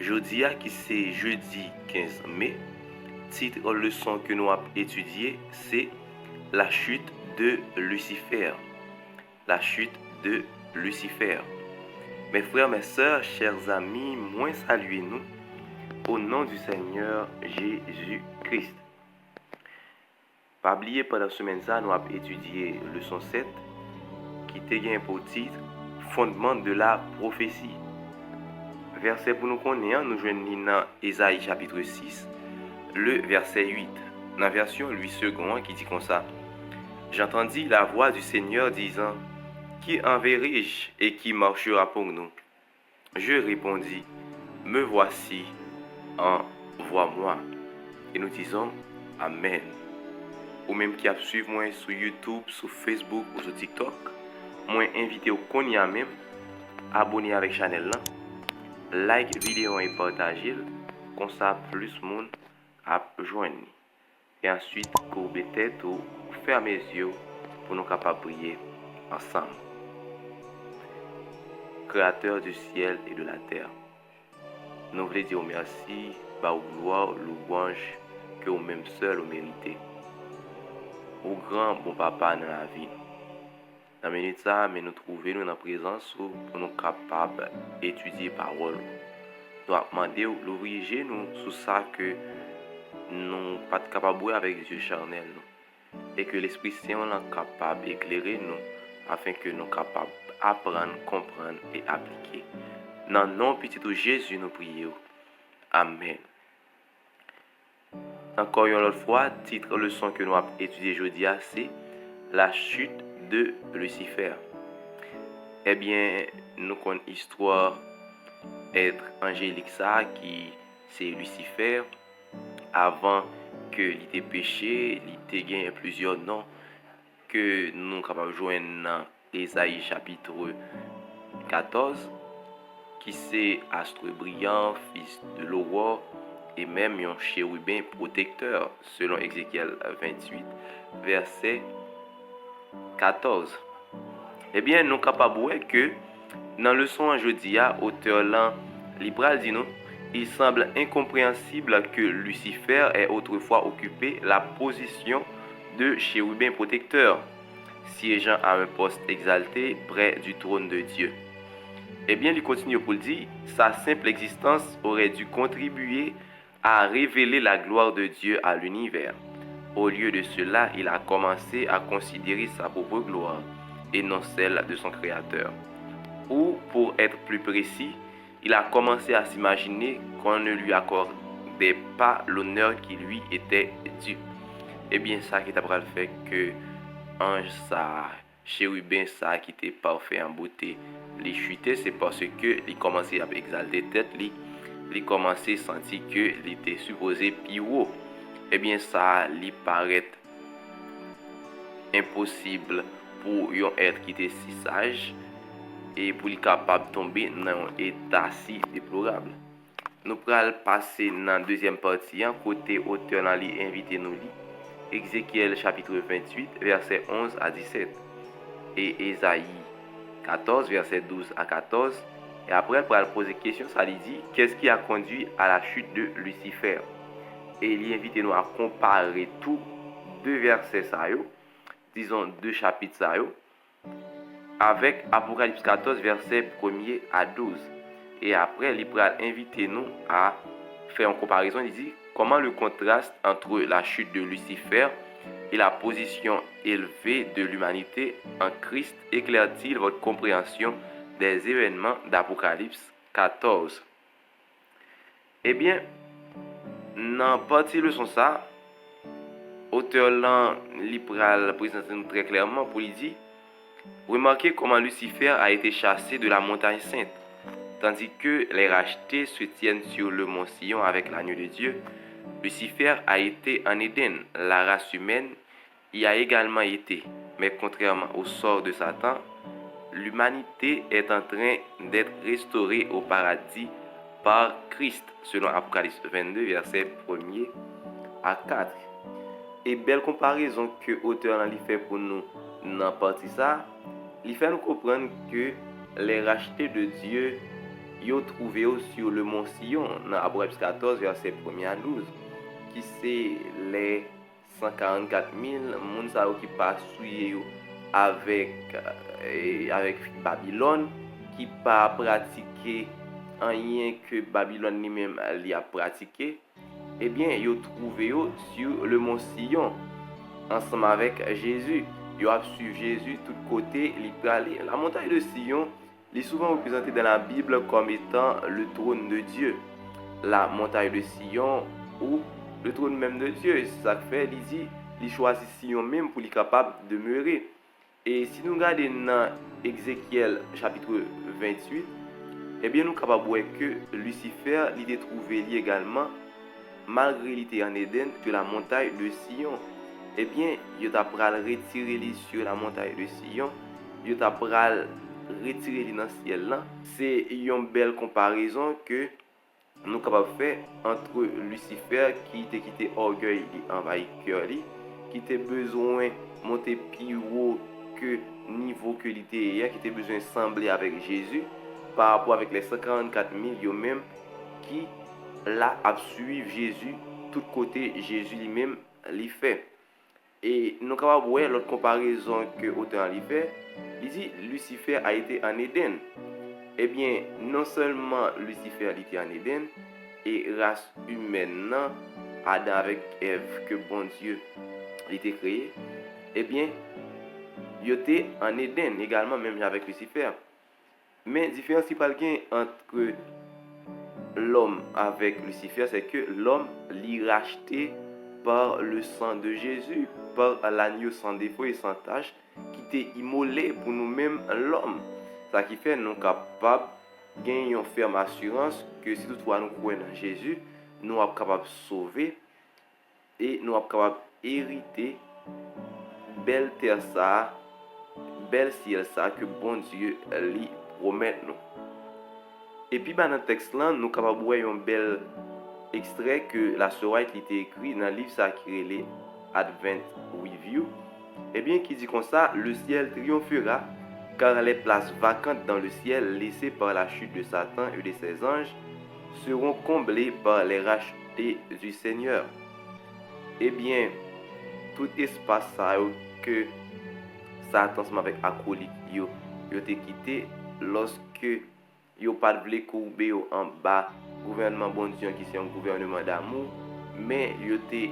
Jeudi qui c'est jeudi 15 mai, titre leçon que nous avons étudié, c'est la chute de Lucifer. La chute de Lucifer. Mes frères, mes sœurs, chers amis, moi saluez-nous au nom du Seigneur Jésus-Christ. Pas oublier pendant la semaine ça, nous avons étudié leçon 7 qui était pour titre fondement de la prophétie. Verset pour nous connaître, nous joignons dans Ésaïe chapitre 6, le verset 8. Dans la version Louis II qui dit comme ça: J'entendis la voix du Seigneur disant: Qui enverrai-je et qui marchera pour nous? Je répondis: Me voici, envoie-moi. Et nous disons Amen. Ou même qui a suivi moi sur YouTube, sur Facebook ou sur TikTok, moi invité au Konya même, abonner avec la chaîne là, like vidéo et partager, comme ça plus monde à joindre. Et ensuite, courber tête ou fermer les yeux pour nous capables de prier ensemble. Créateur du ciel et de la terre, nous voulons dire merci, par gloire, louange, que vous même seul vous méritez. Au grand bon papa dans la vie. Dans la minute ça, mais nous trouvons dans la présence pour nous capables d'étudier la parole. Nous avons demandé l'ouvrir nous sur ça que nous pas capables avec les yeux charnels. Et que l'Esprit Saint est capable d'éclairer nous afin que nous soyons capables d'apprendre, comprendre et appliquer. Dans le nom petit de Jésus, nous prions. Amen. Encore une autre fois, titre leçon que nous avons étudié aujourd'hui, c'est la chute de Lucifer. Eh bien, nous connaissons l'histoire être angélique ça qui c'est Lucifer avant que il ait péché, il ait gagné plusieurs noms que nous sommes capables de joindre dans Ésaïe chapitre 14 qui c'est astre brillant, fils de l'aurore et même un chérubin protecteur selon Ézéchiel 28 verset 14. Eh bien, nous sommes capables de voir que dans le leçon aujourd'hui, auteur là, libéral dit nous, il semble incompréhensible que Lucifer ait autrefois occupé la position de chérubin protecteur, siégeant à un poste exalté près du trône de Dieu. Eh bien, il continue pour le dire, sa simple existence aurait dû contribuer à révéler la gloire de Dieu à l'univers. Au lieu de cela, il a commencé à considérer sa propre gloire et non celle de son Créateur. Ou, pour être plus précis, il a commencé à s'imaginer qu'on ne lui accordait pas l'honneur qui lui était dû. Eh bien, ça qui t'a fait que ange ça, chérubin ça qui était parfait en beauté, les chutait, c'est parce que il commençait à exalter tête, il commençait à sentir que il était supposé plus haut. Eh bien, ça lui paraît impossible pour un être qui était si sage et pour lui capable de tomber dans un état si déplorable. Nous allons passer dans la deuxième partie, côté auteur dans lui invité nous lire Ézéchiel chapitre 28 verset 11 à 17 et Ésaïe 14 verset 12 à 14 et après pour poser question ça lui dit qu'est-ce qui a conduit à la chute de Lucifer et il invite nous à comparer tous deux versets ça disons deux chapitres ça avec Apocalypse 14 verset 1er à 12 et après il va inviter nous à faire une comparaison. Il dit comment le contraste entre la chute de Lucifer et la position élevée de l'humanité en Christ éclaire-t-il votre compréhension des événements d'Apocalypse 14. Eh bien, dans partie leçon ça, auteur là libéral présente nous très clairement pour lui dire remarquez comment Lucifer a été chassé de la montagne sainte, tandis que les rachetés se tiennent sur le mont Sion avec l'agneau de Dieu. Lucifer a été en Éden, la race humaine y a également été, mais contrairement au sort de Satan, l'humanité est en train d'être restaurée au paradis par Christ, selon Apocalypse 22, verset 1er à 4. Et belle comparaison que l'auteur a fait pour nous dans partie ça, il fait nous comprendre que les rachetés de Dieu yo trouvé yo sur le mont Sion, dans Apocalypse 14, verset 1 à 12, qui c'est les 144 000 moun sa yo qui pas souillé yo avec Babylone, qui pas pratiqué rien que Babylone lui-même li a pratiqué. Eh bien, yo trouvé yo sur le mont Sion, ensemble avec Jésus. Yo a suivi Jésus tout côté, li aller. La montagne de Sion est souvent représentée dans la Bible comme étant le trône de Dieu. La montagne de Sion ou le trône même de Dieu. C'est ça que fait, il choisit Sion même pour être capable de demeurer. Et si nous regardons dans Ézéchiel chapitre 28, eh bien nous sommes capables de voir que Lucifer l'idée trouvé lui également, malgré il était en Éden, de la montagne de Sion. Eh bien, il a retiré lui sur la montagne de Sion, il a retiré lui dans le ciel là. C'est une belle comparaison que nous sommes capables de faire entre Lucifer qui était quitté orgueil, envahi cœur, qui était besoin de monter plus haut que niveau que l'idée, qui était besoin de sembler avec Jésus par rapport avec les 144 000 même qui là a suivi Jésus tout côté Jésus lui-même l'y fait. Et nous avons voir l'autre comparaison que autant l'y fait, il dit Lucifer a été en Éden. Eh bien, non seulement Lucifer était en Éden, et race humaine, Adam avec Ève, que bon Dieu était créé, eh bien, il était en Éden également, même avec Lucifer. Mais la différence entre l'homme avec Lucifer, c'est que l'homme l'est racheté par le sang de Jésus, par l'agneau sans défaut et sans tache, qui était immolé pour nous-mêmes l'homme. Ça qui fait nous capables de gagner une ferme assurance que si toutefois nous croyons en Jésus, nous sommes capables de sauver et nous sommes capables d'hériter belle terre ça, belle ciel ça que bon Dieu lui promet nous. Et puis dans le texte là, nous sommes capables de voir un bel extrait que la sœur White était écrit dans le livre ça qui est les Advent Review. Eh bien qui dit comme ça, le ciel triomphera car les places vacantes dans le ciel laissées par la chute de Satan et de ses anges seront comblées par les rachetés du Seigneur. Eh bien, tout espace ça que Satan ensemble avec acolyte yo été quitté lorsque yo pas voulu courber en bas gouvernement bon Dieu qui c'est un gouvernement d'amour, mais yo été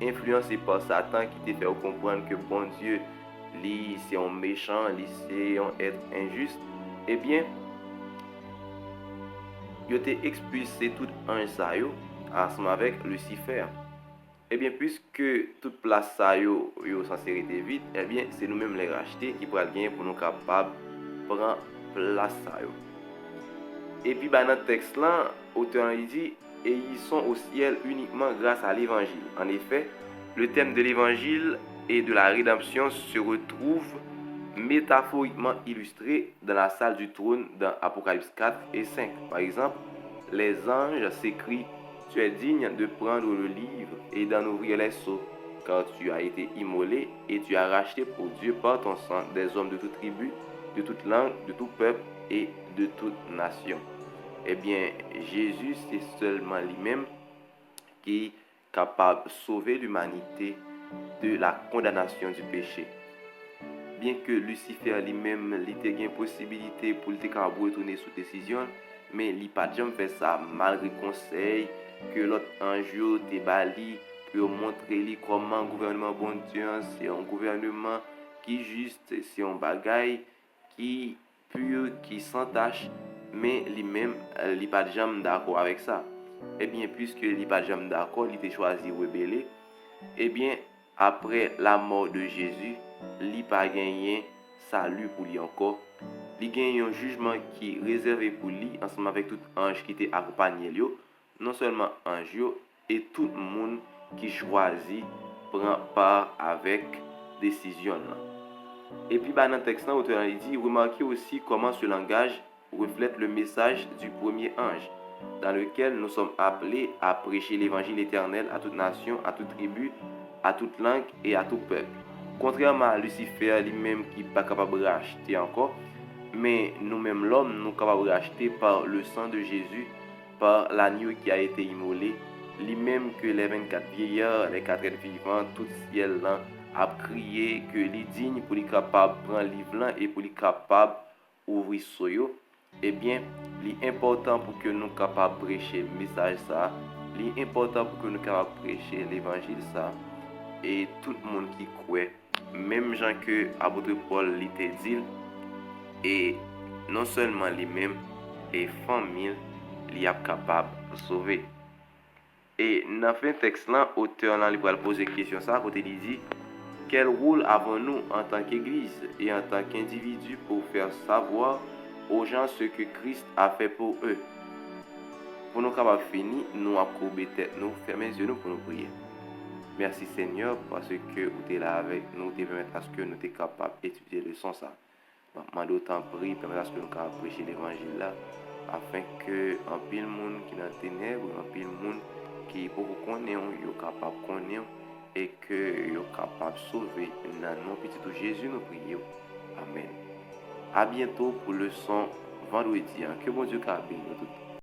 influencé par Satan qui te fait comprendre que bon Dieu lui c'est un méchant, lui c'est un être injuste. Eh bien, yo été expulsé tout ange ça yo ensemble avec Lucifer. Eh bien, puisque toute place ça yo censé rester vide, eh bien, c'est nous-mêmes les racheter qui pourra gagner pour nous capables prendre place ça yo. Et puis dans le texte là, auteur il dit et ils sont au ciel uniquement grâce à l'évangile. En effet, le thème de l'évangile et de la rédemption se retrouve métaphoriquement illustré dans la salle du trône dans Apocalypse 4 et 5. Par exemple, les anges s'écrient tu es digne de prendre le livre et d'en ouvrir les sceaux, car tu as été immolé et tu as racheté pour Dieu par ton sang des hommes de toute tribu, de toute langue, de tout peuple et de toute nation. Eh bien, Jésus, c'est seulement lui-même qui est capable de sauver l'humanité de la condamnation du péché. Bien que Lucifer lui-même ait une possibilité pour le retourner sous décision, mais il n'a pas jamais fait ça malgré conseil que l'autre ange te bali pour montrer comment le gouvernement bon Dieu c'est un gouvernement qui juste, c'est un bagaille qui pur, qui sans tâche, mais lui-même il n'est pas jamais d'accord avec ça. Eh bien, puisque il n'est pas jamais d'accord, il a choisi de rebeller. Eh bien, après la mort de Jésus, il n'a pas gagné salut pour lui encore. Il gagne un jugement qui est réservé pour lui ensemble avec tout ange qui était accompagné lui. Non seulement ange et tout le monde qui choisit prend part avec décision. Et puis dans le texte, l'auteur dit remarquez aussi comment ce langage reflète le message du premier ange, dans lequel nous sommes appelés à prêcher l'évangile éternel à toute nation, à toute tribu, à toute langue et à tout peuple. Contrairement à Lucifer lui-même qui n'est pas capable de racheter encore, Mais nous-mêmes, l'homme, nous sommes capables de racheter par le sang de Jésus, par l'agneau qui a été immolé, lui-même que les 24 vieillards, les 4 êtres vivants, tout ciel là, a crié que les dignes pour les capables de prendre le livre là et pour les capables d'ouvrir soyo. Eh bien, l'important pour que nous capables de prêcher le message ça, l'important pour que nous capables de prêcher l'évangile ça, et tout le monde qui croit, même gens que apôtre Paul l'était dit, et non seulement lui-même, et famille, il est capable de sauver. Et dans fin texte là, auteur là, il va poser question ça, côté il dit quel rôle avons-nous en tant qu'Église et en tant qu'individu pour faire savoir aux gens ce que Christ a fait pour eux. Pour nous capables finir, nous accrocher tête, nous fermer les yeux nous pour nous prier. Merci Seigneur parce que vous êtes là avec nous, vous permettre à ce que nous sommes capables d'étudier le son ça. Je d'autant prie, permettre à ce que nous puissions prêcher l'évangile là, afin que en pile monde qui est dans les ténèbres, en pile monde qui beaucoup connaît, yo capable connaître et que yo capable de sauver dans le nom petit de Jésus nous prions. Amen. À bientôt pour le son vendredi. Que bon Dieu bénisse nous tous.